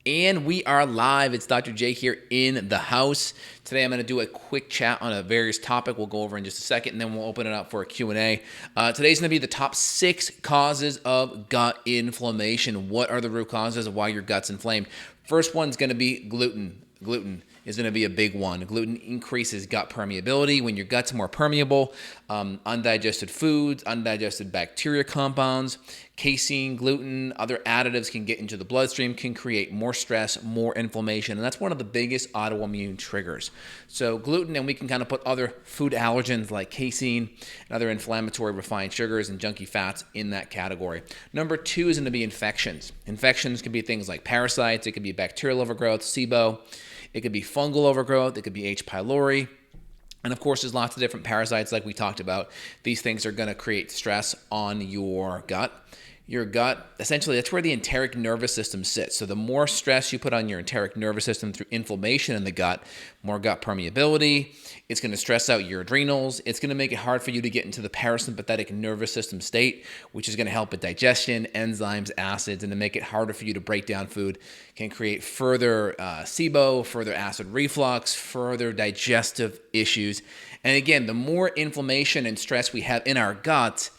And we are live. It's Dr. J here in the house. Today I'm going to do a quick chat on a various topic we'll go over in just a second, and then we'll open it up for a Q&A. Today's going to be the top 6 causes of gut inflammation. What are the root causes of why your gut's inflamed? First one's going to be gluten. Gluten is going to be a big one. Gluten increases gut permeability. When your gut's more permeable, undigested foods, undigested bacteria compounds, casein, gluten, other additives can get into the bloodstream, can create more stress, more inflammation, and that's one of the biggest autoimmune triggers. So gluten, and we can kind of put other food allergens like casein and other inflammatory refined sugars and junky fats in that category. Number 2 is going to be infections. Infections can be things like parasites. It could be bacterial overgrowth, SIBO. It could be fungal overgrowth. It could be H. pylori. And of course, there's lots of different parasites like we talked about. These things are going to create stress on your gut. Your gut, essentially, that's where the enteric nervous system sits. So the more stress you put on your enteric nervous system through inflammation in the gut, more gut permeability, it's going to stress out your adrenals. It's going to make it hard for you to get into the parasympathetic nervous system state, which is going to help with digestion, enzymes, acids, and to make it harder for you to break down food, can create further SIBO, further acid reflux, further digestive issues. And again, the more inflammation and stress we have in our gut,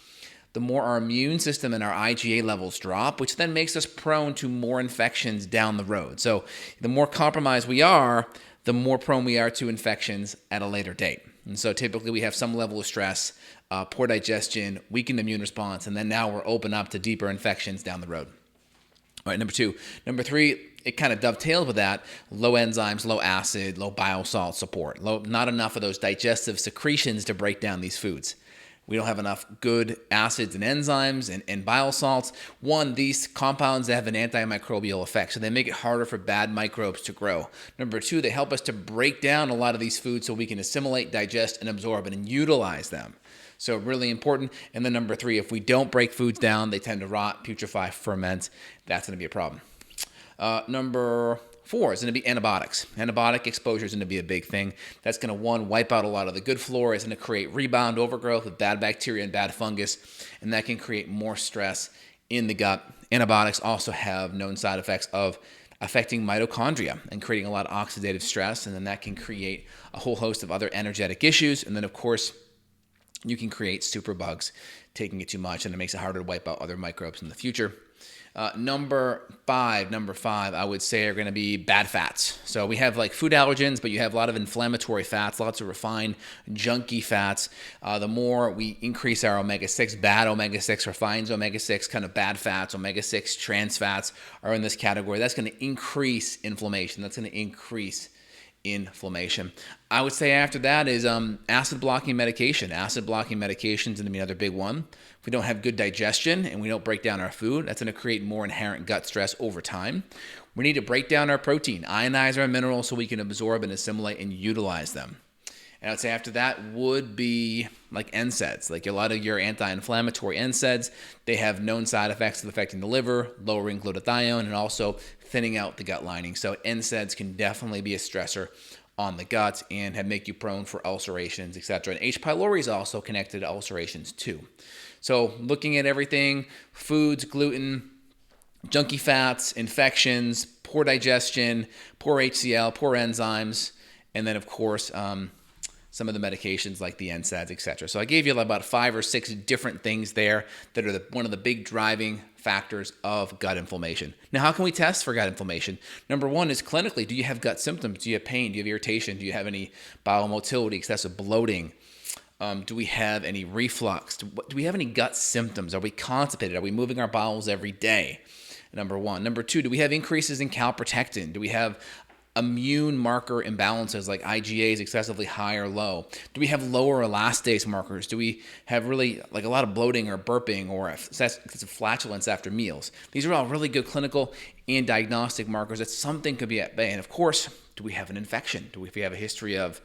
the more our immune system and our IgA levels drop, which then makes us prone to more infections down the road. So the more compromised we are, the more prone we are to infections at a later date. And so typically we have some level of stress, poor digestion, weakened immune response, and then now we're open up to deeper infections down the road. All right, number 2. Number 3, it kind of dovetails with that. Low enzymes, low acid, low bile salt support. Not enough of those digestive secretions to break down these foods. We don't have enough good acids and enzymes and bile salts. One, these compounds have an antimicrobial effect, so they make it harder for bad microbes to grow. Number 2, they help us to break down a lot of these foods so we can assimilate, digest, and absorb and utilize them. So really important. And then number 3, if we don't break foods down, they tend to rot, putrefy, ferment. That's going to be a problem. Number 4 is going to be antibiotics. Antibiotic exposure is going to be a big thing. That's going to, one, wipe out a lot of the good flora. It's going to create rebound overgrowth with bad bacteria and bad fungus, and that can create more stress in the gut. Antibiotics also have known side effects of affecting mitochondria and creating a lot of oxidative stress, and then that can create a whole host of other energetic issues. And then, of course, you can create superbugs taking it too much, and it makes it harder to wipe out other microbes in the future. Number five, I would say, are going to be bad fats. So we have like food allergens, but you have a lot of inflammatory fats, lots of refined, junky fats. The more we increase our omega-6, bad omega-6, refined omega-6, kind of bad fats, omega-6 trans fats are in this category. That's going to increase inflammation. That's going to increase inflammation. I would say after that is acid blocking medication. Acid blocking medication is going to be another big one. If we don't have good digestion and we don't break down our food, that's going to create more inherent gut stress over time. We need to break down our protein, ionize our minerals so we can absorb and assimilate and utilize them. And I would say after that would be like NSAIDs. Like a lot of your anti-inflammatory NSAIDs, they have known side effects of affecting the liver, lowering glutathione, and also thinning out the gut lining. So NSAIDs can definitely be a stressor on the gut and make you prone for ulcerations, etc. And H. pylori is also connected to ulcerations too. So looking at everything, foods, gluten, junky fats, infections, poor digestion, poor HCl, poor enzymes, and then of course, some of the medications like the NSAIDs, etc. So I gave you about 5 or 6 different things there that are one of the big driving factors of gut inflammation. Now, how can we test for gut inflammation? Number 1 is clinically, do you have gut symptoms? Do you have pain? Do you have irritation? Do you have any bowel motility, excessive bloating? Do we have any reflux? Do we have any gut symptoms? Are we constipated? Are we moving our bowels every day? Number 1. Number 2, do we have increases in calprotectin? Do we have immune marker imbalances like IgA is excessively high or low? Do we have lower elastase markers? Do we have really like a lot of bloating or burping or excessive flatulence after meals? These are all really good clinical and diagnostic markers that something could be at bay. And of course, do we have an infection? If we have a history of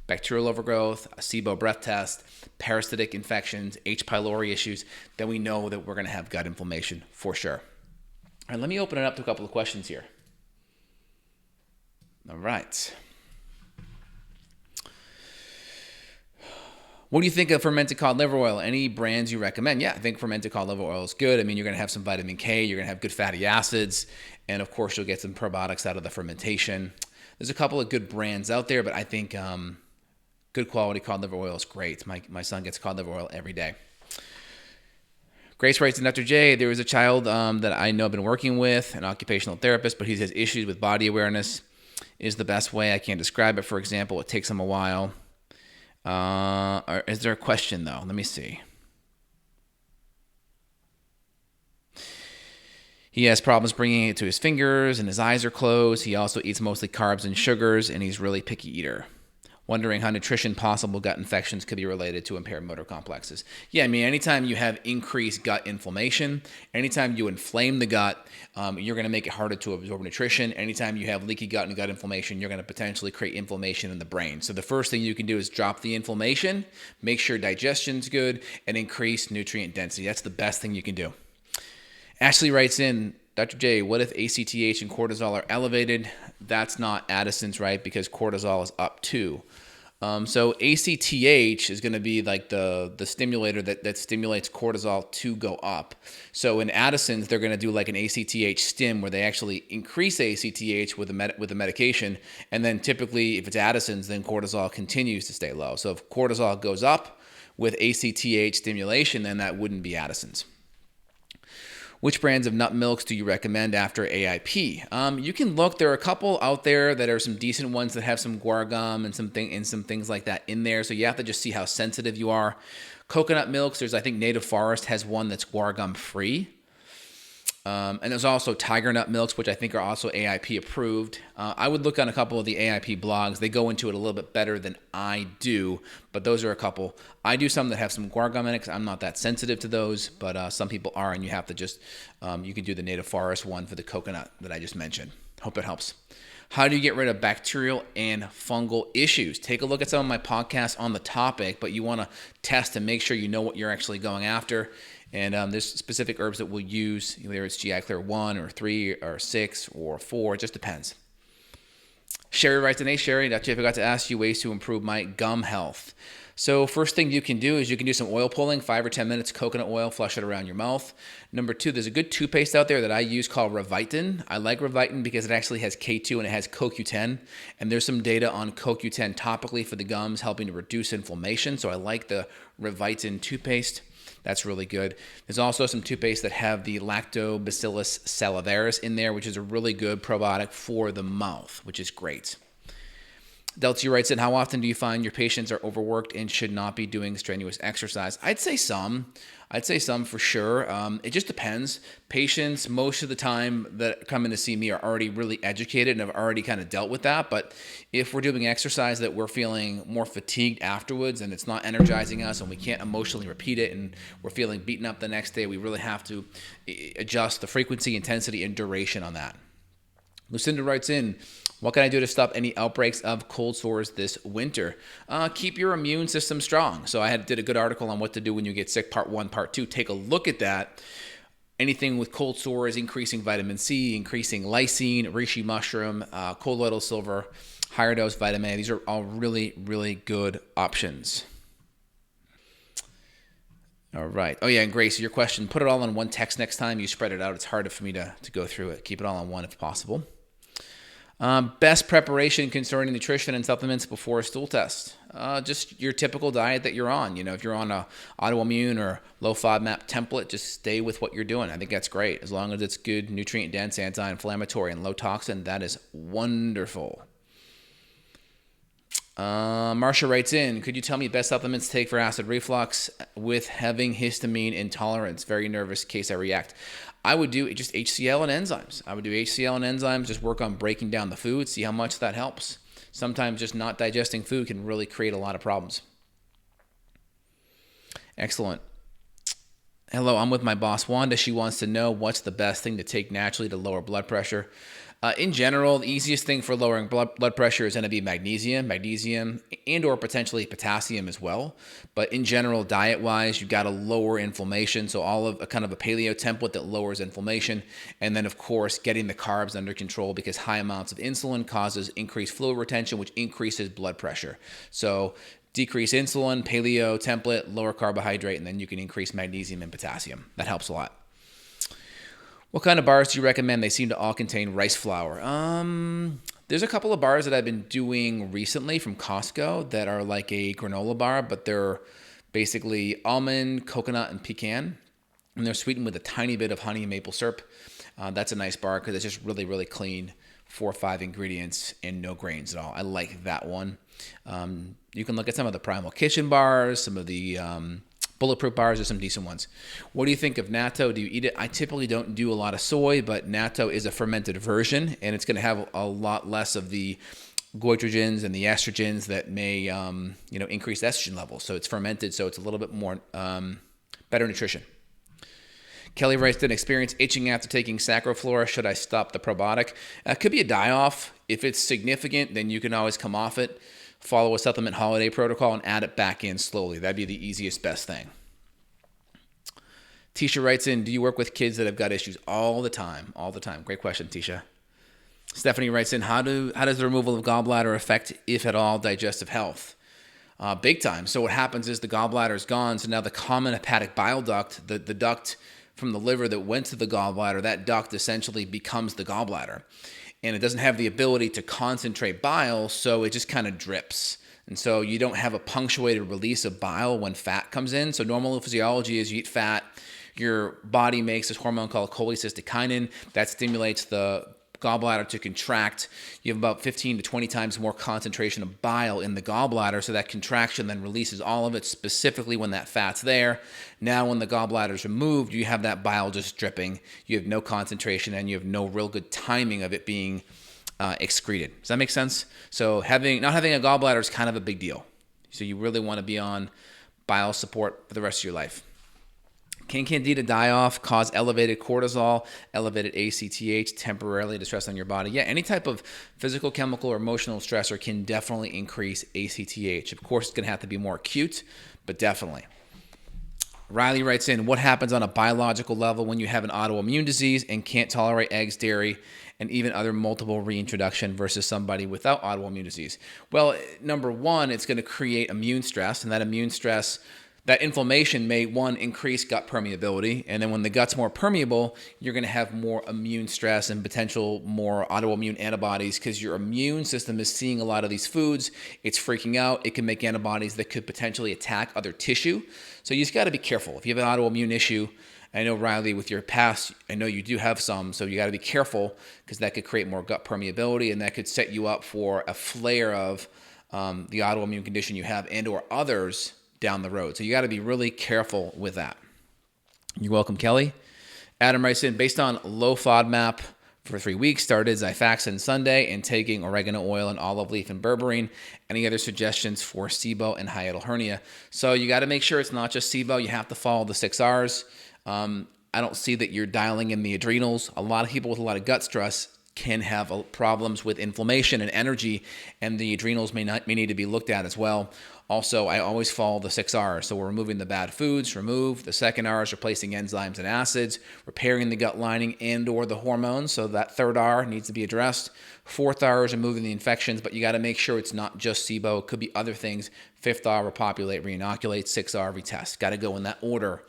bacterial overgrowth, a SIBO breath test, parasitic infections, H. pylori issues, then we know that we're going to have gut inflammation for sure. All right, let me open it up to a couple of questions here. All right. What do you think of fermented cod liver oil? Any brands you recommend? Yeah, I think fermented cod liver oil is good. I mean, you're going to have some vitamin K, you're going to have good fatty acids, and of course, you'll get some probiotics out of the fermentation. There's a couple of good brands out there, but I think good quality cod liver oil is great. My son gets cod liver oil every day. Grace writes to Dr. J, there was a child that I know I've been working with, an occupational therapist, but he has issues with body awareness. Is the best way. I can't describe it. For example, it takes him a while. Is there a question, though? Let me see. He has problems bringing it to his fingers, and his eyes are closed. He also eats mostly carbs and sugars, and he's a really picky eater. Wondering how nutrition, possible gut infections could be related to impaired motor complexes. Yeah, I mean, anytime you have increased gut inflammation, anytime you inflame the gut, you're going to make it harder to absorb nutrition. Anytime you have leaky gut and gut inflammation, you're going to potentially create inflammation in the brain. So the first thing you can do is drop the inflammation, make sure digestion's good, and increase nutrient density. That's the best thing you can do. Ashley writes in, Dr. J, what if ACTH and cortisol are elevated? That's not Addison's, right? Because cortisol is up too. So ACTH is going to be like the stimulator that stimulates cortisol to go up. So in Addison's, they're going to do like an ACTH stim where they actually increase ACTH with a medication. And then typically, if it's Addison's, then cortisol continues to stay low. So if cortisol goes up with ACTH stimulation, then that wouldn't be Addison's. Which brands of nut milks do you recommend after AIP? You can look. There are a couple out there that are some decent ones that have some guar gum and some things like that in there. So you have to just see how sensitive you are. Coconut milks. I think Native Forest has one that's guar gum free. And there's also tiger nut milks, which I think are also AIP approved. I would look on a couple of the AIP blogs. They go into it a little bit better than I do, but those are a couple. I do some that have some guar gum in it because I'm not that sensitive to those, but some people are, and you have to just, you can do the Native Forest one for the coconut that I just mentioned. Hope it helps. How do you get rid of bacterial and fungal issues? Take a look at some of my podcasts on the topic, but you want to test and make sure you know what you're actually going after. And there's specific herbs that we'll use, whether it's GI Clear 1 or 3 or 6 or 4. It just depends. Sherry writes in, hey, Sherry, Dr. I forgot to ask you ways to improve my gum health. So first thing you can do is you can do some oil pulling, 5 or 10 minutes, coconut oil, flush it around your mouth. Number 2, there's a good toothpaste out there that I use called Revitin. I like Revitin because it actually has K2 and it has CoQ10. And there's some data on CoQ10 topically for the gums, helping to reduce inflammation. So I like the Revitin toothpaste. That's really good. There's also some toothpaste that have the Lactobacillus salivarius in there, which is a really good probiotic for the mouth, which is great. Delty writes in, how often do you find your patients are overworked and should not be doing strenuous exercise? I'd say some for sure. It just depends. Patients, most of the time that come in to see me are already really educated and have already kind of dealt with that. But if we're doing exercise that we're feeling more fatigued afterwards and it's not energizing us and we can't emotionally repeat it and we're feeling beaten up the next day, we really have to adjust the frequency, intensity, and duration on that. Lucinda writes in, what can I do to stop any outbreaks of cold sores this winter? Keep your immune system strong. So I did a good article on what to do when you get sick, part 1, part 2. Take a look at that. Anything with cold sores, increasing vitamin C, increasing lysine, reishi mushroom, colloidal silver, higher dose vitamin A. These are all really, really good options. All right. Oh, yeah, and Grace, your question, put it all in one text next time. You spread it out. It's harder for me to go through it. Keep it all in one if possible. Best preparation concerning nutrition and supplements before a stool test. Just your typical diet that you're on. You know, if you're on a autoimmune or low FODMAP template, just stay with what you're doing. I think that's great. As long as it's good, nutrient dense, anti-inflammatory, and low toxin, that is wonderful. Marcia writes in, could you tell me best supplements to take for acid reflux with having histamine intolerance? Very nervous case I react. I would do just HCl and enzymes. Just work on breaking down the food, see how much that helps. Sometimes just not digesting food can really create a lot of problems. Excellent. Hello, I'm with my boss, Wanda. She wants to know what's the best thing to take naturally to lower blood pressure. In general, the easiest thing for lowering blood pressure is going to be magnesium and or potentially potassium as well. But in general, diet-wise, you've got to lower inflammation. So all of a kind of a paleo template that lowers inflammation. And then, of course, getting the carbs under control because high amounts of insulin causes increased fluid retention, which increases blood pressure. So decrease insulin, paleo, template, lower carbohydrate, and then you can increase magnesium and potassium. That helps a lot. What kind of bars do you recommend? They seem to all contain rice flour. There's a couple of bars that I've been doing recently from Costco that are like a granola bar, but they're basically almond, coconut, and pecan. And they're sweetened with a tiny bit of honey and maple syrup. That's a nice bar because it's just really, really clean. 4 or 5 ingredients and no grains at all. I like that one. You can look at some of the Primal Kitchen bars, some of the Bulletproof bars. There's some decent ones. What do you think of natto? Do you eat it? I typically don't do a lot of soy, but natto is a fermented version, and it's going to have a lot less of the goitrogens and the estrogens that may increase estrogen levels. So it's fermented, so it's a little bit more better nutrition. Kelly writes, did experience itching after taking Sacroflora. Should I stop the probiotic? It could be a die-off. If it's significant, then you can always come off it, follow a supplement holiday protocol, and add it back in slowly. That'd be the easiest, best thing. Tisha writes in, do you work with kids that have gut issues? All the time. Great question, Tisha. Stephanie writes in, how does the removal of gallbladder affect, if at all, digestive health? Big time. So what happens is the gallbladder is gone, so now the common hepatic bile duct, the duct from the liver that went to the gallbladder, that duct essentially becomes the gallbladder. And it doesn't have the ability to concentrate bile, so it just kind of drips. And so you don't have a punctuated release of bile when fat comes in. So normal physiology is you eat fat, your body makes this hormone called cholecystokinin that stimulates the gallbladder to contract. You have about 15 to 20 times more concentration of bile in the gallbladder, so that contraction then releases all of it specifically when that fat's there. Now when the gallbladder is removed, you have that bile just dripping. You have no concentration and you have no real good timing of it being excreted. Does that make sense? So not having a gallbladder is kind of a big deal. So you really want to be on bile support for the rest of your life. Can Candida die-off cause elevated cortisol, elevated ACTH, temporarily distress on your body? Yeah, any type of physical, chemical, or emotional stressor can definitely increase ACTH. Of course, it's going to have to be more acute, but definitely. Riley writes in, what happens on a biological level when you have an autoimmune disease and can't tolerate eggs, dairy, and even other multiple reintroduction versus somebody without autoimmune disease? Well, number one, it's going to create immune stress, and that immune stress, that inflammation may, one, increase gut permeability, and then when the gut's more permeable, you're going to have more immune stress and potential more autoimmune antibodies because your immune system is seeing a lot of these foods. It's freaking out. It can make antibodies that could potentially attack other tissue. So you just got to be careful. If you have an autoimmune issue, I know, Riley, with your past, I know you do have some, so you got to be careful because that could create more gut permeability, and that could set you up for a flare of the autoimmune condition you have and or others down the road. So you got to be really careful with that. You're welcome, Kelly. Adam writes in, based on low FODMAP for 3 weeks, started Xifaxan Sunday and taking oregano oil and olive leaf and berberine. Any other suggestions for SIBO and hiatal hernia? So you got to make sure it's not just SIBO. You have to follow the 6 R's. I don't see that you're dialing in the adrenals. A lot of people with a lot of gut stress can have problems with inflammation and energy, and the adrenals may need to be looked at as well. Also, I always follow the 6 R's. So we're removing the bad foods, remove. The second R is replacing enzymes and acids, repairing the gut lining and or the hormones. So that third R needs to be addressed. Fourth R is removing the infections, but you got to make sure it's not just SIBO. It could be other things. Fifth R, repopulate, reinoculate. 6 R, retest. Got to go in that order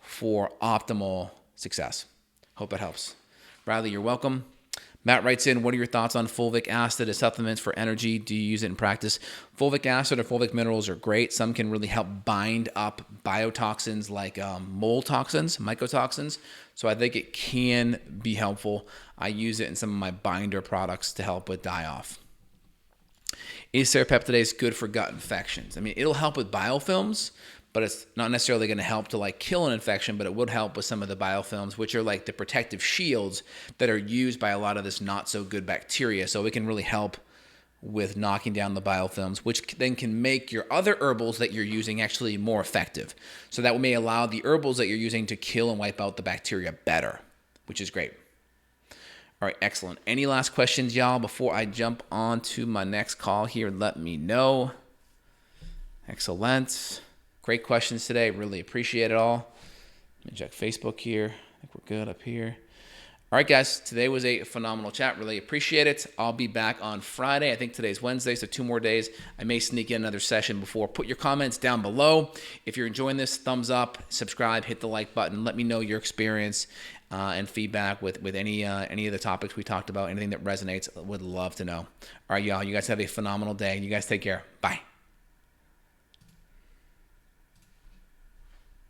for optimal success. Hope that helps. Riley, you're welcome. Matt writes in, what are your thoughts on fulvic acid as supplements for energy? Do you use it in practice? Fulvic acid or fulvic minerals are great. Some can really help bind up biotoxins like mold toxins, mycotoxins. So I think it can be helpful. I use it in some of my binder products to help with die-off. Is serrapeptidase good for gut infections? I mean, it'll help with biofilms, but it's not necessarily going to help to kill an infection, but it would help with some of the biofilms, which are like the protective shields that are used by a lot of this not so good bacteria. So it can really help with knocking down the biofilms, which then can make your other herbals that you're using actually more effective. So that may allow the herbals that you're using to kill and wipe out the bacteria better, which is great. All right, excellent. Any last questions, y'all, before I jump on to my next call here? Let me know. Excellent. Great questions today. Really appreciate it all. Let me check Facebook here. I think we're good up here. All right, guys, today was a phenomenal chat. Really appreciate it. I'll be back on Friday. I think today's Wednesday, so 2 more days. I may sneak in another session before. Put your comments down below. If you're enjoying this, thumbs up, subscribe, hit the like button. Let me know your experience and feedback with any of the topics we talked about, anything that resonates. Would love to know. All right, y'all, you guys have a phenomenal day. You guys take care. Bye.